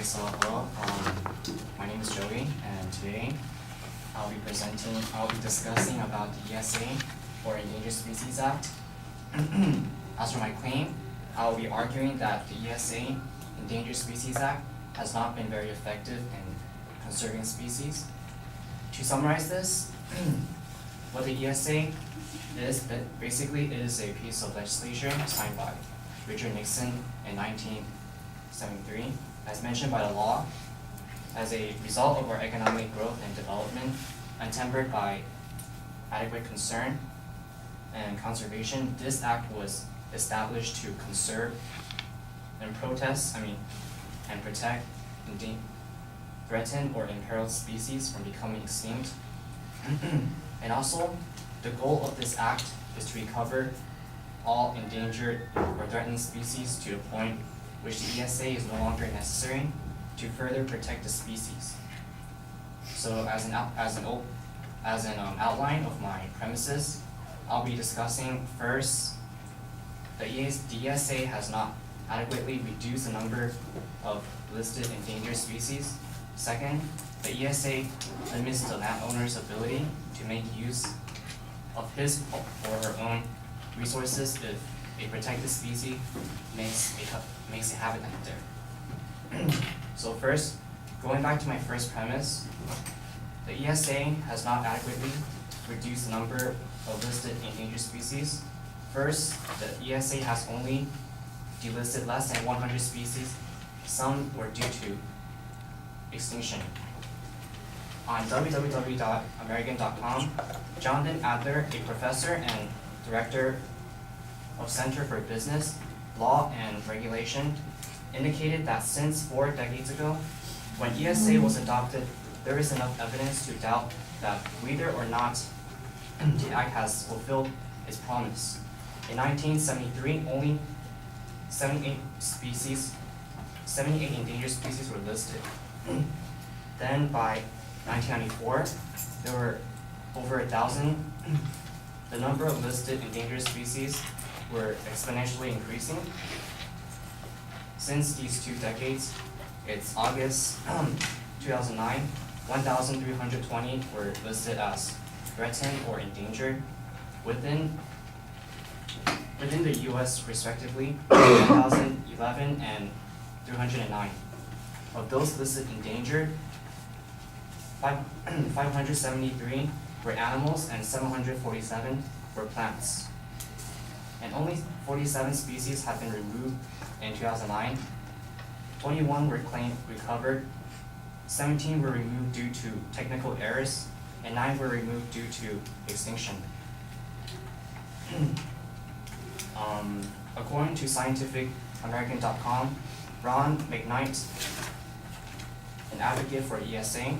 so hello. My name is Joey, and today I'll be discussing about the ESA, or Endangered Species Act. As for my claim, I will be arguing that the ESA, Endangered Species Act, has not been very effective in conserving species. To summarize this, what the ESA is, basically it is a piece of legislation signed by Richard Nixon in 1973, as mentioned by the law. As a result of our economic growth and development, untempered by adequate concern and conservation, this act was established to conserve and protect threatened or imperiled species from becoming extinct. And also, the goal of this act is to recover all endangered or threatened species to the point which the ESA is no longer necessary to further protect the species. So as an outline of my premises, I'll be discussing first, the ESA has not adequately reduced the number of listed endangered species. Second, the ESA limits the landowner's ability to make use of his or her own resources if a protected species makes a habitat there. So first, going back to my first premise, the ESA has not adequately reduced the number of listed endangered species. First, the ESA has only delisted less than 100 species. Some were due to extinction. On www.american.com, Jonathan Adler, a professor and director of Center for Business, Law and Regulation, indicated that since 4 decades ago, when ESA was adopted, there is enough evidence to doubt that whether or not the Act has fulfilled its promise. In 1973, only 78 endangered species were listed. Then by 1994, there were over 1,000. The number of listed endangered species were exponentially increasing. Since these 2 decades, it's August 2009, 1,320 were listed as threatened or endangered. Within the U.S. respectively, 1,011 and 309. Of those listed endangered, 573 were animals and 747 were plants. And only 47 species have been removed in 2009. 21 were claimed recovered, 17 were removed due to technical errors, and 9 were removed due to extinction. According to scientificamerican.com, Ron McKnight, an advocate for ESA,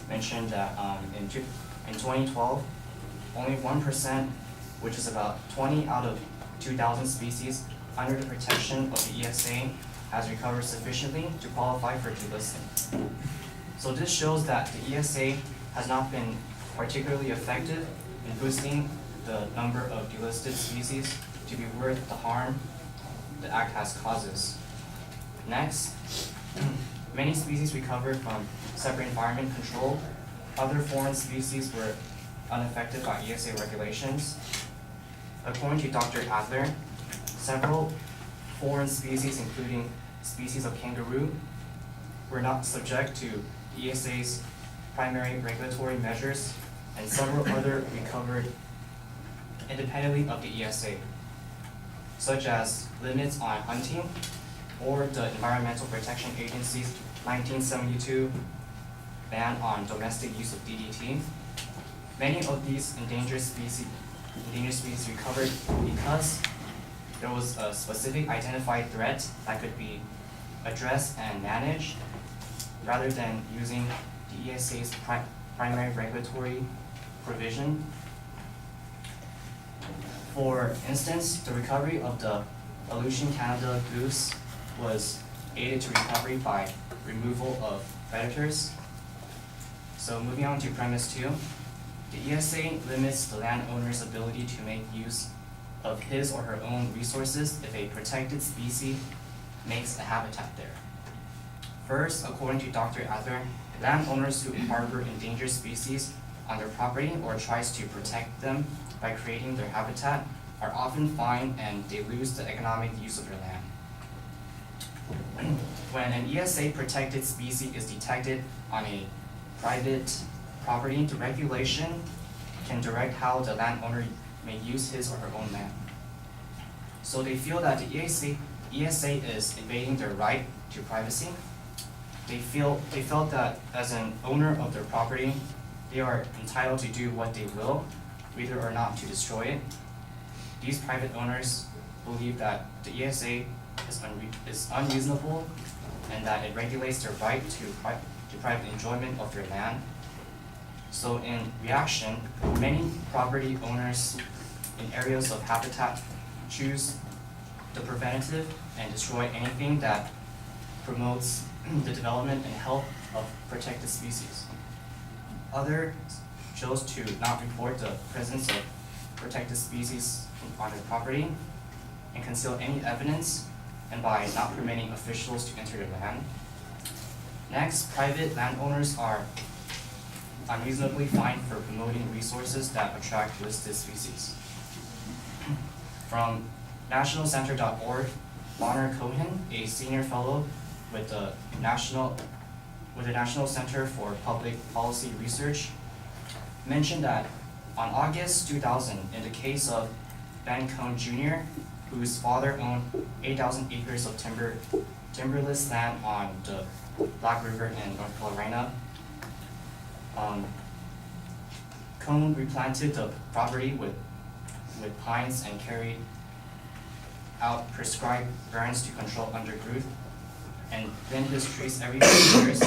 mentioned that in 2012, only 1%, which is about 20 out of 2,000 species under the protection of the ESA, has recovered sufficiently to qualify for delisting. So this shows that the ESA has not been particularly effective in boosting the number of delisted species to be worth the harm the Act has causes. Next, many species recovered from separate environment control. Other foreign species were unaffected by ESA regulations. According to Dr. Adler, several foreign species, including species of kangaroo, were not subject to ESA's primary regulatory measures, and several other recovered independently of the ESA, such as limits on hunting or the Environmental Protection Agency's 1972 ban on domestic use of DDT. Many of these endangered species recovered because there was a specific identified threat that could be addressed and managed, rather than using the ESA's primary regulatory provision. For instance, the recovery of the Aleutian Canada goose was aided to recovery by removal of predators. So moving on to premise 2, the ESA limits the landowner's ability to make use of his or her own resources if a protected species makes a habitat there. First, according to Dr. Adler, landowners who harbor endangered species on their property or tries to protect them by creating their habitat are often fined and they lose the economic use of their land. When an ESA protected species is detected on a private property, the regulation can direct how the landowner may use his or her own land. So they feel that the ESA is invading their right to privacy. They felt that as an owner of their property, they are entitled to do what they will, whether or not to destroy it. These private owners believe that the ESA is unreasonable and that it regulates their right to private enjoyment of their land. So in reaction, many property owners in areas of habitat choose the preventative and destroy anything that promotes the development and health of protected species. Others chose to not report the presence of protected species on their property and conceal any evidence, and by not permitting officials to enter their land. Next, private landowners are unreasonably fined for promoting resources that attract listed species. From nationalcenter.org, Bonner Cohen, a senior fellow with the National Center for Public Policy Research, mentioned that on August 2000, in the case of Ben Cohn Jr., whose father owned 8,000 acres of timberless land on the Black River in North Carolina, Cohn replanted the property with pines and carried out prescribed burns to control undergrowth, and thin his trees every 2 years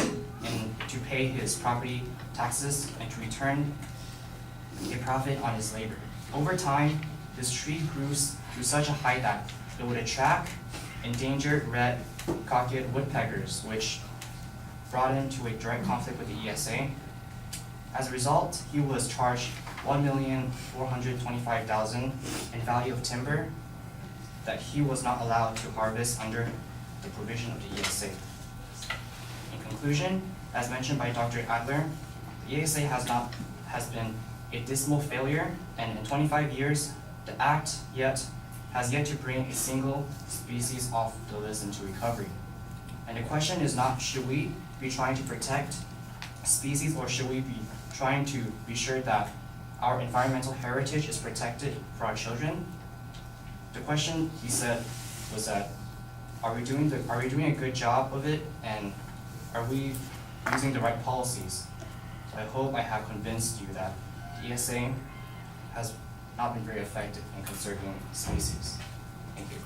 to pay his property taxes and to return a profit on his labor. Over time, this tree grew to such a height that it would attract endangered red-cocked woodpeckers, which brought him to a direct conflict with the ESA. As a result, he was charged $1,425,000 in value of timber that he was not allowed to harvest under the provision of the ESA. In conclusion, as mentioned by Dr. Adler, the ESA has been a dismal failure, and in 25 years, the Act has yet to bring a single species off the list into recovery. And the question is not, should we be trying to protect species, or should we be trying to be sure that our environmental heritage is protected for our children? The question, he said, was that, are we doing a good job of it, and are we using the right policies? So I hope I have convinced you that the ESA has not been very effective in conserving species. Thank you.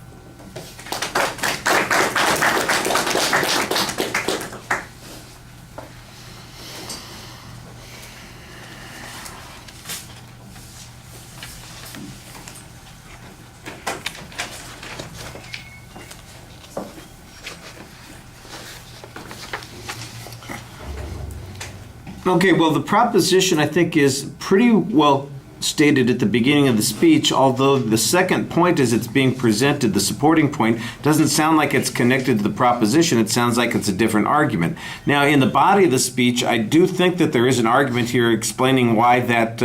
Okay, well, the proposition, I think, is pretty well stated at the beginning of the speech, although the second point as it's being presented, the supporting point, doesn't sound like it's connected to the proposition. It sounds like it's a different argument. Now, in the body of the speech, I do think that there is an argument here explaining why that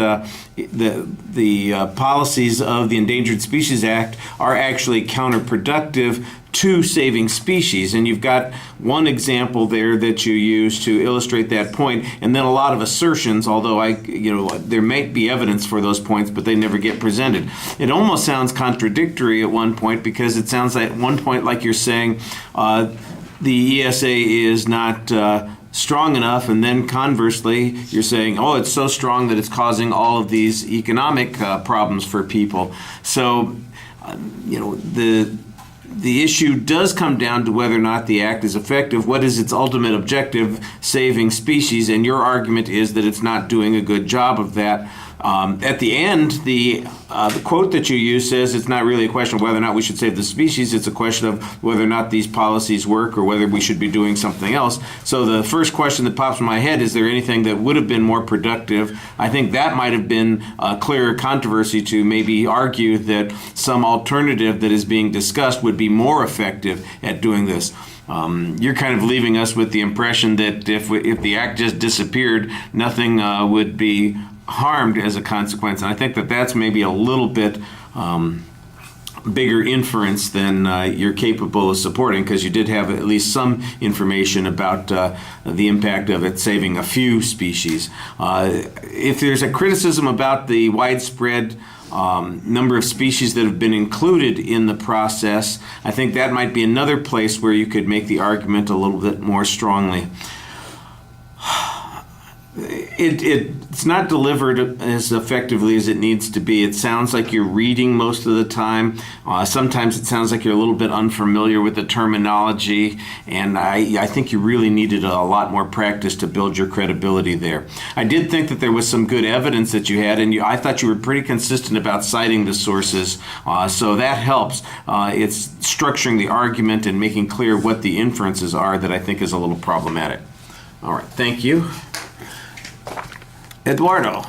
the policies of the Endangered Species Act are actually counterproductive to saving species, and you've got one example there that you use to illustrate that point, and then a lot of assertions, although there may be evidence for those points, but they never get presented. It almost sounds contradictory at one point, because it sounds like at one point like you're saying the ESA is not strong enough, and then conversely you're saying, oh, it's so strong that it's causing all of these economic problems for people. So the issue does come down to whether or not the act is effective. What is its ultimate objective? Saving species, and your argument is that it's not doing a good job of that. At the end, the quote that you use says it's not really a question of whether or not we should save the species, it's a question of whether or not these policies work or whether we should be doing something else. So the first question that pops in my head, is there anything that would have been more productive? I think that might have been a clearer controversy to maybe argue that some alternative that is being discussed would be more effective at doing this. You're kind of leaving us with the impression that if the act just disappeared, nothing would be harmed as a consequence. And I think that that's maybe a little bit bigger inference than you're capable of supporting, because you did have at least some information about the impact of it saving a few species. If there's a criticism about the widespread number of species that have been included in the process, I think that might be another place where you could make the argument a little bit more strongly. It's not delivered as effectively as it needs to be. It sounds like you're reading most of the time. Sometimes it sounds like you're a little bit unfamiliar with the terminology, and I think you really needed a lot more practice to build your credibility there. I did think that there was some good evidence that you had, and I thought you were pretty consistent about citing the sources, so that helps. It's structuring the argument and making clear what the inferences are that I think is a little problematic. All right, thank you. Eduardo.